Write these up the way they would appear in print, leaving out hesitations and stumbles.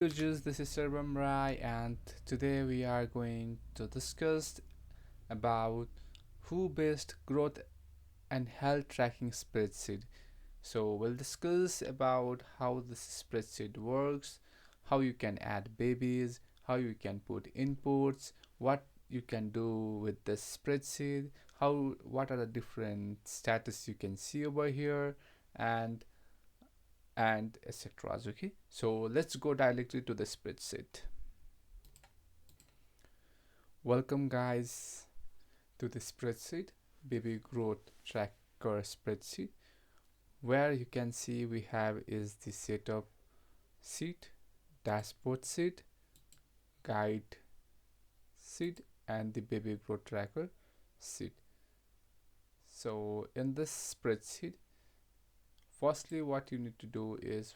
This is Sarvam Rai, and today we are going to discuss about who best growth and health tracking spreadsheet. So we'll discuss about how this spreadsheet works, how you can add babies, how you can put inputs, what you can do with the spreadsheet, how what are the different status you can see over here, and etc. Okay, so let's go directly to the spreadsheet. Welcome guys to the spreadsheet, baby growth tracker spreadsheet, where you can see we have is the setup sheet, dashboard sheet, guide sheet, and the baby growth tracker sheet. So in this spreadsheet, firstly what you need to do is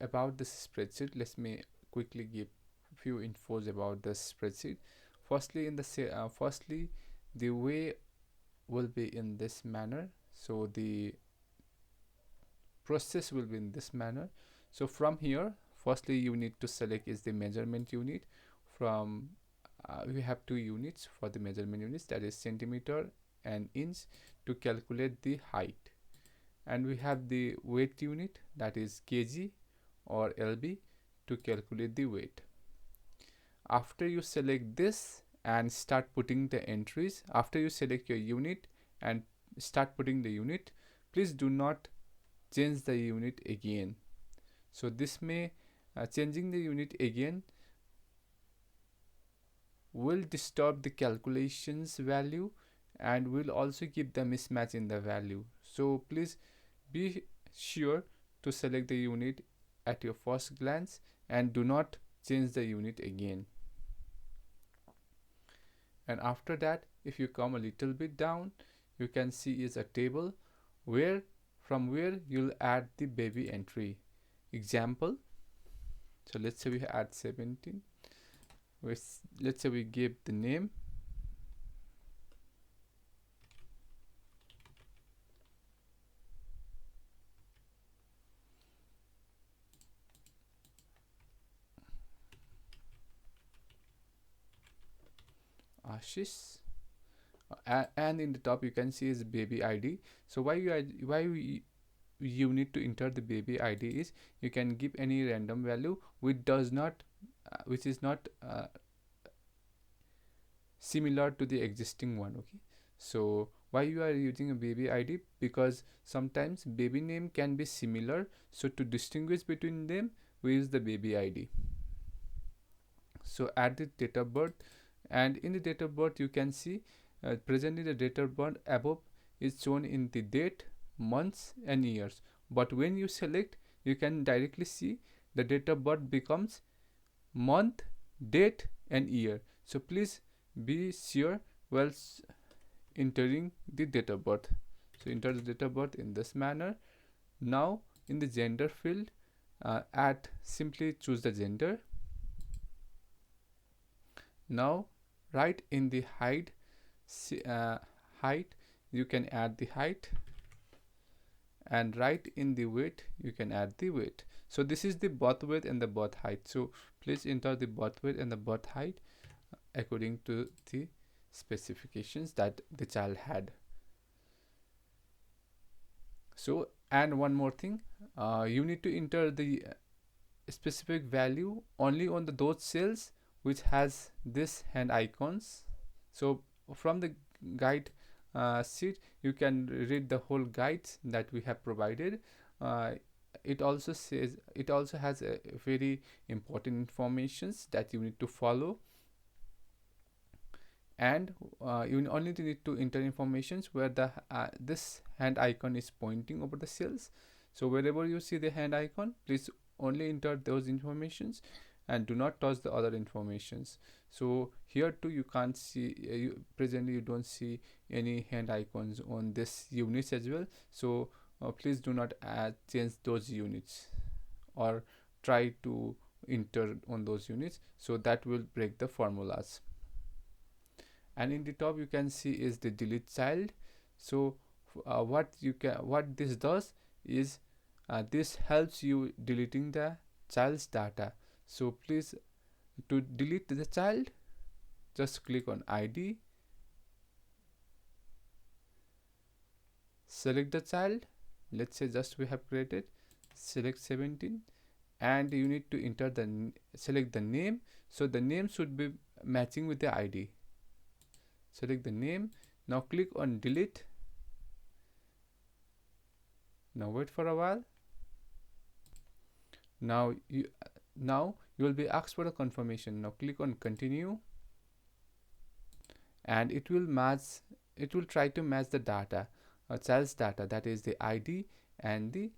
about this spreadsheet, let me quickly give few infos about this spreadsheet. Firstly, the way will be in this manner. So the process will be in this manner. So from here, firstly you need to select is the measurement unit. From we have two units for the measurement units, that is centimeter and inch, to calculate the height, and we have the weight unit, that is kg or lb, to calculate the weight. After you select this and start putting the entries, after you select your unit and start putting the unit, please do not change the unit again. So this may changing the unit again will disturb the calculations value and will also give the mismatch in the value. So please be sure to select the unit at your first glance and do not change the unit again. And after that, if you come a little bit down, you can see is a table where from where you'll add the baby entry. Example, so let's say we add 17, let's say we give the name, Ashish, and in the top you can see is baby id. So you need to enter the baby id is you can give any random value which is not similar to the existing one. Okay, so why you are using a baby id? Because sometimes baby name can be similar, so to distinguish between them we use the baby id. So add the date of birth, and in the date of birth you can see presently the date of birth above is shown in the date, months and years, but when you select you can directly see the date of birth becomes month, date and year. So please be sure while entering the date of birth. So enter the date of birth in this manner. Now in the gender field, simply choose the gender. Now right in the height, you can add the height, and right in the weight you can add the weight. So this is the birth weight and the birth height. So please enter the birth weight and the birth height according to the specifications that the child had. So, and one more thing, you need to enter the specific value only on those cells which has this hand icons. So from the guide sheet you can read the whole guides that we have provided. It also has a very important informations that you need to follow, and you only need to enter informations where the this hand icon is pointing over the cells. So wherever you see the hand icon, please only enter those informations and do not touch the other informations. So here too you can't see presently you don't see any hand icons on this units as well. So please do not change those units or try to enter on those units, so that will break the formulas. And in the top you can see is the delete child. So what this does is this helps you deleting the child's data. So please, to delete the child, just click on ID, select the child. Let's say just we have created, select 17, and you need to enter the select the name. So the name should be matching with the ID. Select the name. Now click on delete. Now wait for a while. Now you will be asked for a confirmation. Now click on continue, and it will try to match the data, child's data, that is the ID and the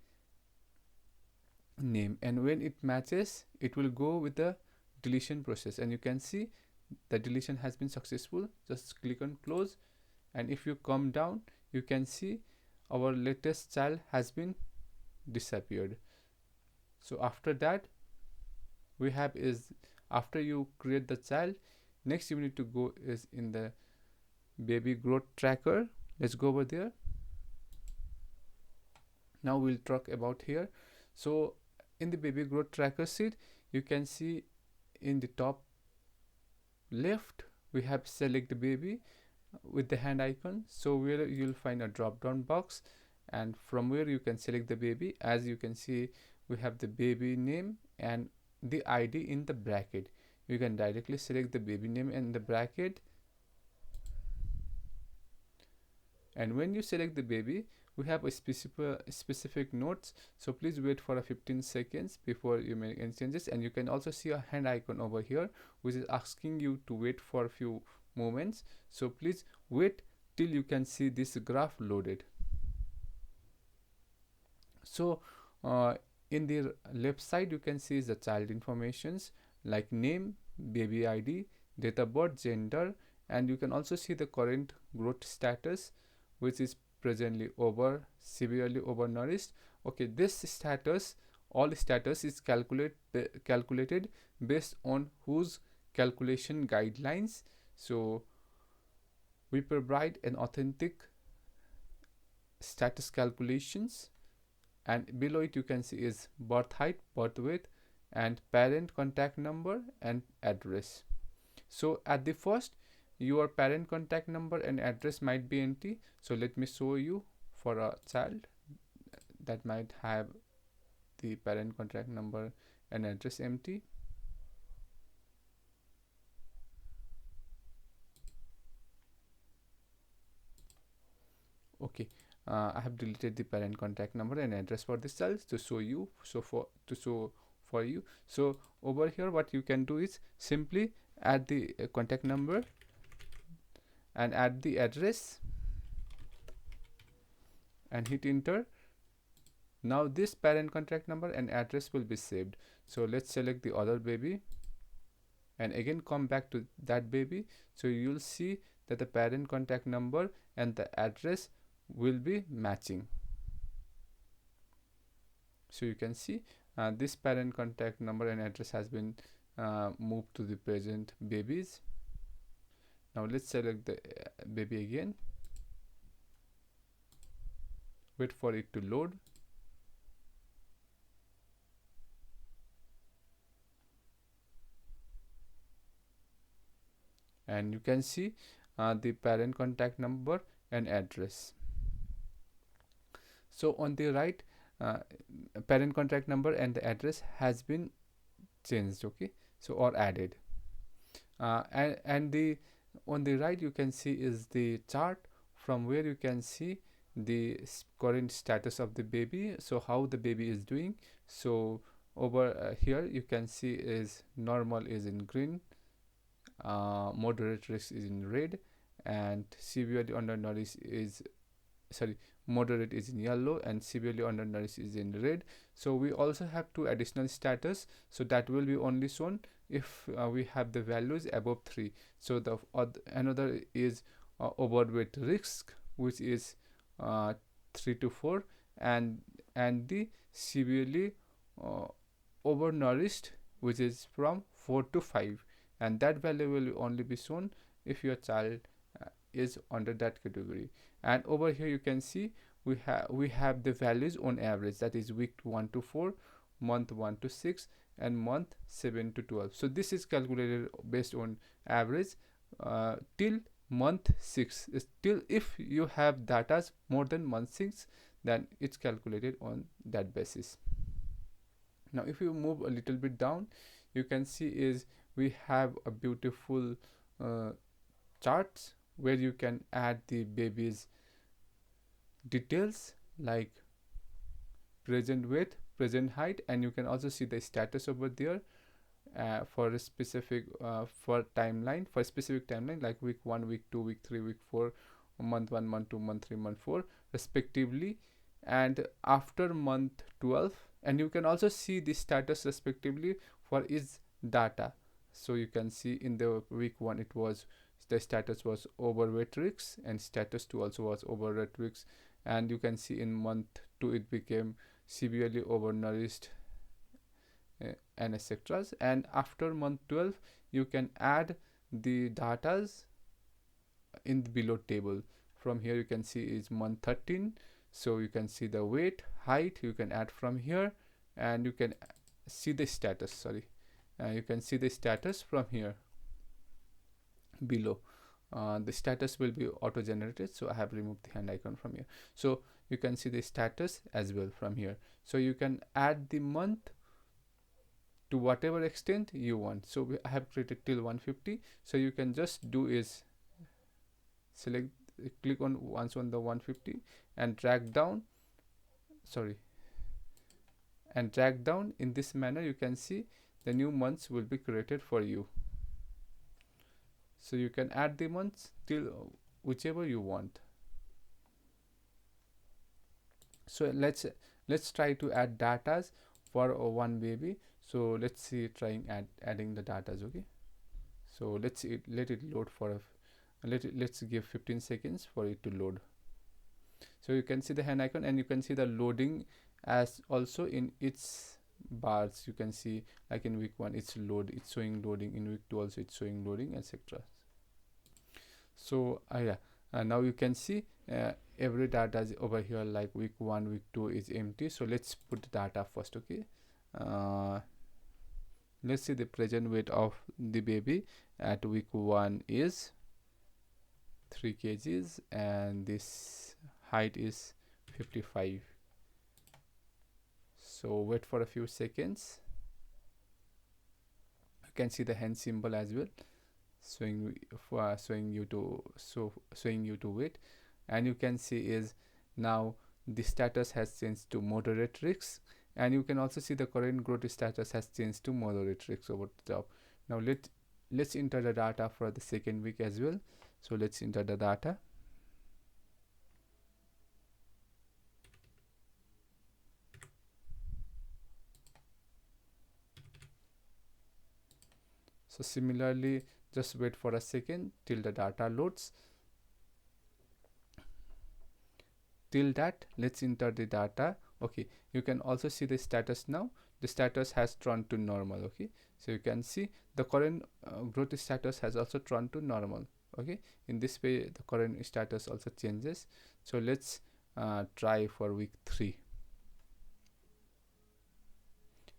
name. And when it matches, it will go with the deletion process, and you can see the deletion has been successful. Just click on close, and if you come down, you can see our latest child has been disappeared. So after that, we have is, after you create the child, next you need to go is in the baby growth tracker. Let's go over there. Now we'll talk about here. So in the baby growth tracker sheet, you can see in the top left we have select baby with the hand icon. So where you'll find a drop down box, and from where you can select the baby. As you can see, we have the baby name and the ID in the bracket. You can directly select the baby name in the bracket, and when you select the baby, we have a specific notes. So please wait for a 15 seconds before you make any changes. And you can also see a hand icon over here, which is asking you to wait for a few moments. So please wait till you can see this graph loaded. So in the left side, you can see the child informations like name, baby ID, date of birth, gender, and you can also see the current growth status, which is presently severely overnourished. Okay, this status, all status is calculated based on whose calculation guidelines. So we provide an authentic status calculations, and below it you can see is birth height, birth weight, and parent contact number and address. So at the first, your parent contact number and address might be empty. So let me show you for a child that might have the parent contact number and address empty. Okay, I have deleted the parent contact number and address for this child to show you. For you. So over here, what you can do is simply add the contact number and add the address and hit enter. Now this parent contact number and address will be saved. So let's select the other baby and again come back to that baby. So you'll see that the parent contact number and the address will be matching. So you can see this parent contact number and address has been moved to the present babies. Now let's select the baby again. Wait for it to load. And you can see the parent contact number and address. So on the right, parent contact number and the address has been changed, okay, so or added. And the on the right you can see is the chart from where you can see the current status of the baby, so how the baby is doing. So over here you can see is normal is in green, moderate risk is in red, and severely undernourished is moderate is in yellow, and severely undernourished is in red. So we also have two additional status, so that will be only shown if we have the values above 3. So the another is overweight risk, which is 3 to 4, and the severely overnourished, which is from 4 to 5, and that value will only be shown if your child is under that category. And over here you can see we have the values on average, that is week 1 to 4, month 1 to 6, and month 7 to 12. So this is calculated based on average till month 6. Till if you have data more than month 6, then it's calculated on that basis. Now if you move a little bit down, you can see is we have a beautiful charts where you can add the baby's details like present weight, present height, and you can also see the status over there for a specific for timeline, for a specific timeline like week 1, week 2, week 3, week 4, month 1, month 2, month 3, month 4 respectively, and after month 12. And you can also see the status respectively for each data. So you can see in the week 1 it was the status was overweight risks, and status 2 also was overweight risks, and you can see in month 2 it became severely overnourished and etc. And after month 12 you can add the datas in the below table. From here you can see is month 13, so you can see the weight, height, you can add from here, and you can see the status, you can see the status from here below. The status will be auto generated, so I have removed the hand icon from here. So you can see the status as well from here, so you can add the month to whatever extent you want. So I have created till 150, so you can just do is select, click on once on the 150 and drag down, in this manner. You can see the new months will be created for you. So you can add the months till whichever you want. So let's try to add datas for one baby. So let's see trying adding the datas. Okay, so let it load for let's give 15 seconds for it to load. So you can see the hand icon, and you can see the loading as also in its bars. You can see like in week 1 it's showing loading, in week 2 also it's showing loading, etc. So now you can see every data is over here, like week 1, week 2 is empty. So let's put the data first. Okay, let's see the present weight of the baby at week 1 is 3 kgs, and this height is 55. So wait for a few seconds. You can see the hand symbol as well, showing you to wait. And you can see is now the status has changed to moderate risks, and you can also see the current growth status has changed to moderate risks over the top. Now let's enter the data for the second week as well. So let's enter the data. So similarly, just wait for a second till the data loads. Till that, let's enter the data. Okay, you can also see the status now. The status has turned to normal. Okay, so you can see the current growth status has also turned to normal. Okay, in this way the current status also changes. So let's try for week 3.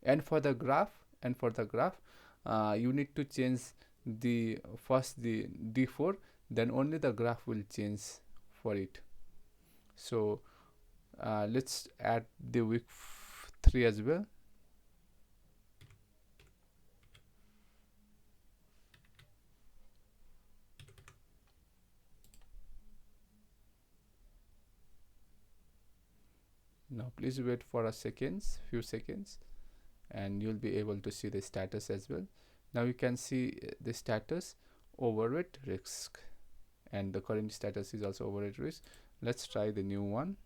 And for the graph, you need to change the first the D4, then only the graph will change for it. So let's add the week 3 as well. Now please wait for few seconds, and you'll be able to see the status as well. Now you can see the status overweight risk, and the current status is also overweight risk. Let's try the new one.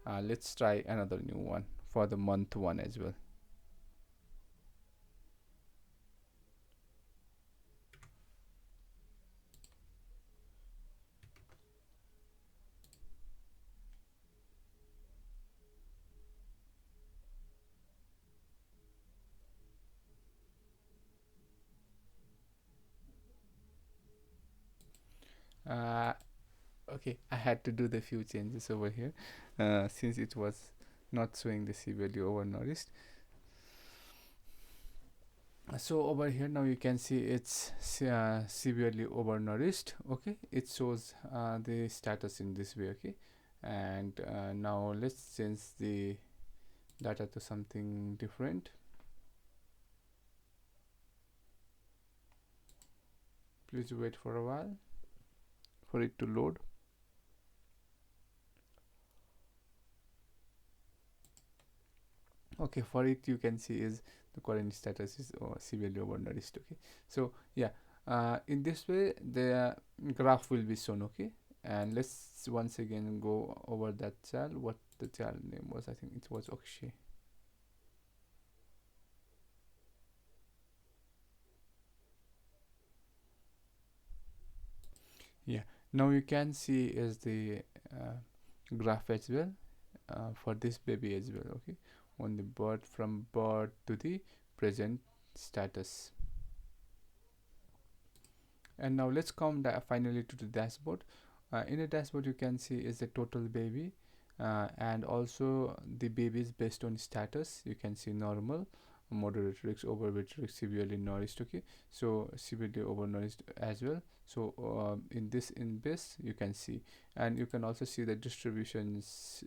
And let's try another new one for the month 1 as well. uh, okay, I had to do the few changes over here since it was not showing the C value overnourished. So over here now you can see it's severely overnourished. Okay, it shows the status in this way. Okay, and now let's change the data to something different. Please wait for a while for it to load. Okay, for it you can see is the current status is severely overnourished. Okay, so yeah, in this way the graph will be shown. Okay, and let's once again go over that child. What the child name was, I think it was Akshay. Yeah, now you can see is the graph as well for this baby as well. Okay, on the birth, from birth to the present status. And now let's come finally to the dashboard. In the dashboard you can see is the total baby, and also the babies based on status. You can see normal, moderate risk, overweight risk, severely nourished. Okay, so severely overnourished as well. So in this in base you can see, and you can also see the distributions,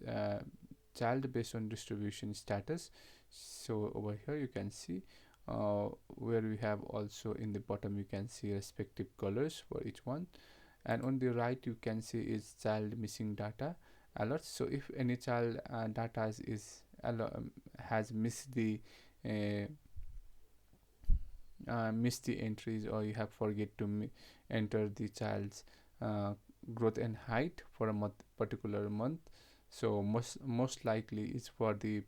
child based on distribution status. So over here you can see where we have also in the bottom you can see respective colors for each one, and on the right you can see is child missing data alerts. So if any child data has missed the uh, missed the entries, or you have forget to enter the child's uh, growth and height for a particular month, so most likely it's for the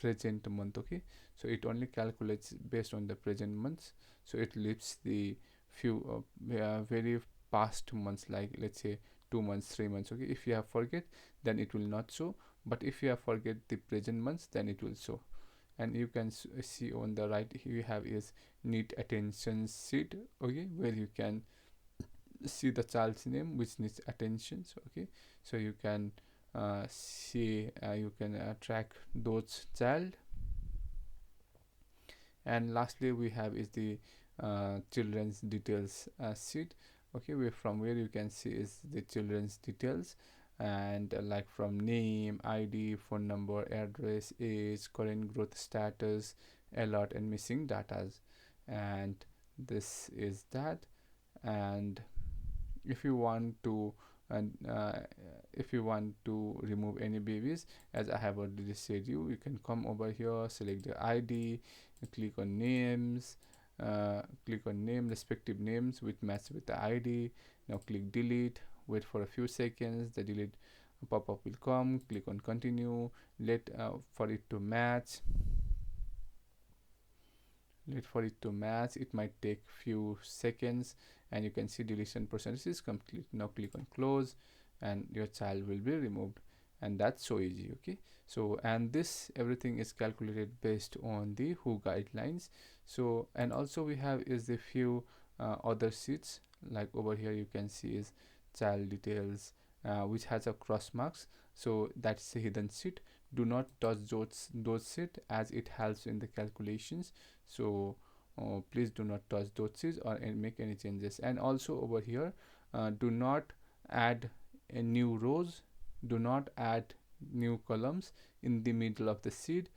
present month. Okay, so it only calculates based on the present months, so it leaves the few very past months, like let's say 2 months, 3 months. Okay, if you have forget, then it will not show, but if you have forget the present months, then it will show. And you can see on the right here you have is need attention sheet. Okay, where you can see the child's name which needs attention. So okay, so you can see you can track those child. And lastly we have is the children's details sheet. Okay, from where you can see is the children's details, and like from name, id, phone number, address, age, current growth status, alert, and missing datas. And this is that. And if you want to and if you want to remove any babies, as I have already said, you can come over here, select the id, click on names, click on name, respective names which match with the id. Now click delete, wait for a few seconds, the delete pop-up will come, click on continue, let for it to match. Wait for it to match, it might take few seconds, and you can see deletion process is complete. Now click on close, and your child will be removed. And that's so easy. Okay, so and this everything is calculated based on the WHO guidelines. So and also we have is a few other sheets, like over here you can see is child details, which has a cross marks, so that's a hidden sheet. Do not touch those sheet, as it helps in the calculations. So please do not touch those sheets or make any changes. And also over here, do not add a new rows, do not add new columns in the middle of the sheet,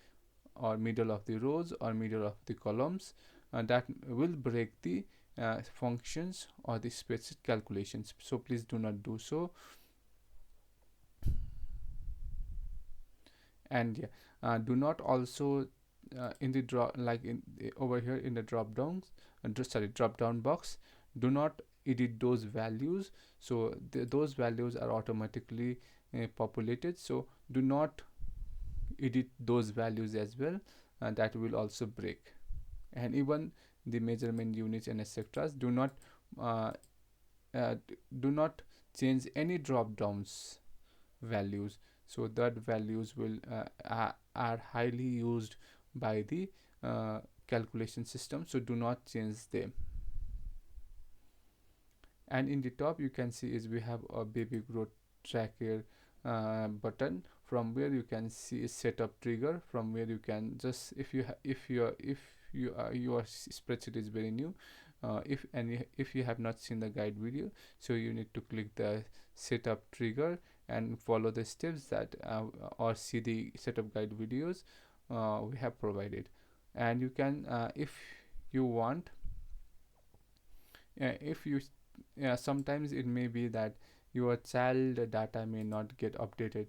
or middle of the rows, or middle of the columns. That will break the functions or the spreadsheet calculations, so please do not do so. And yeah, do not also in the over here in the drop downs, drop down box, do not edit those values. So those values are automatically populated, so do not edit those values as well, and that will also break. And even the measurement units and etc, do not uh, do not change any drop downs values, so that values will are highly used by the calculation system, so do not change them. And in the top you can see is we have a baby growth tracker button, from where you can see a setup trigger, from where you can just, if your spreadsheet is very new, if you have not seen the guide video, so you need to click the setup trigger and follow the steps that or see the setup guide videos we have provided. And you can, if you want, if you sometimes it may be that your child data may not get updated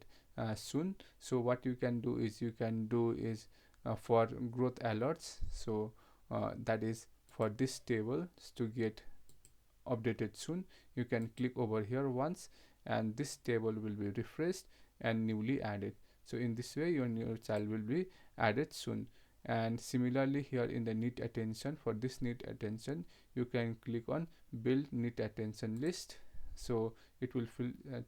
soon. So what you can do is, for growth alerts, so that is for this table to get updated soon, you can click over here once, and this table will be refreshed and newly added. So in this way your new child will be added soon. And similarly here in the need attention, for this need attention you can click on build need attention list. So it will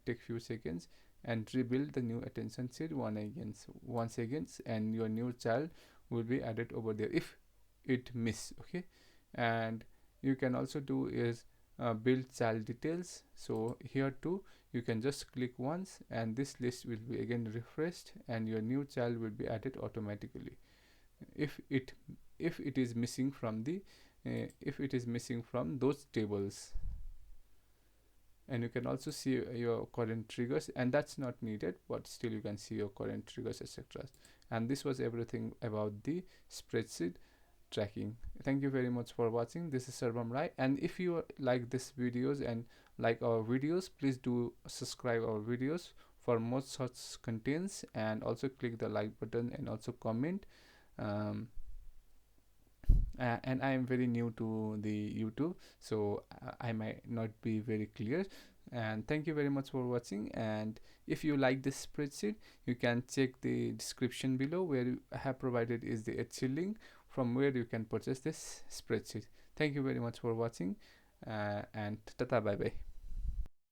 take few seconds and rebuild the new attention sheet once again, and your new child will be added over there if it miss. Okay. And you can also do is build child details. So here too you can just click once, and this list will be again refreshed, and your new child will be added automatically if it is missing from the if it is missing from those tables. And you can also see your current triggers, and that's not needed, but still you can see your current triggers, etc. And this was everything about the spreadsheet tracking. Thank you very much for watching. This is Sarvam Rai, and if you like this videos and like our videos, please do subscribe our videos for more such contents, and also click the like button and also comment. um, and I am very new to the YouTube, so I might not be very clear. And thank you very much for watching. And if you like this spreadsheet, you can check the description below, where I have provided is the Etsy link, from where you can purchase this spreadsheet. Thank you very much for watching, and tata, bye bye.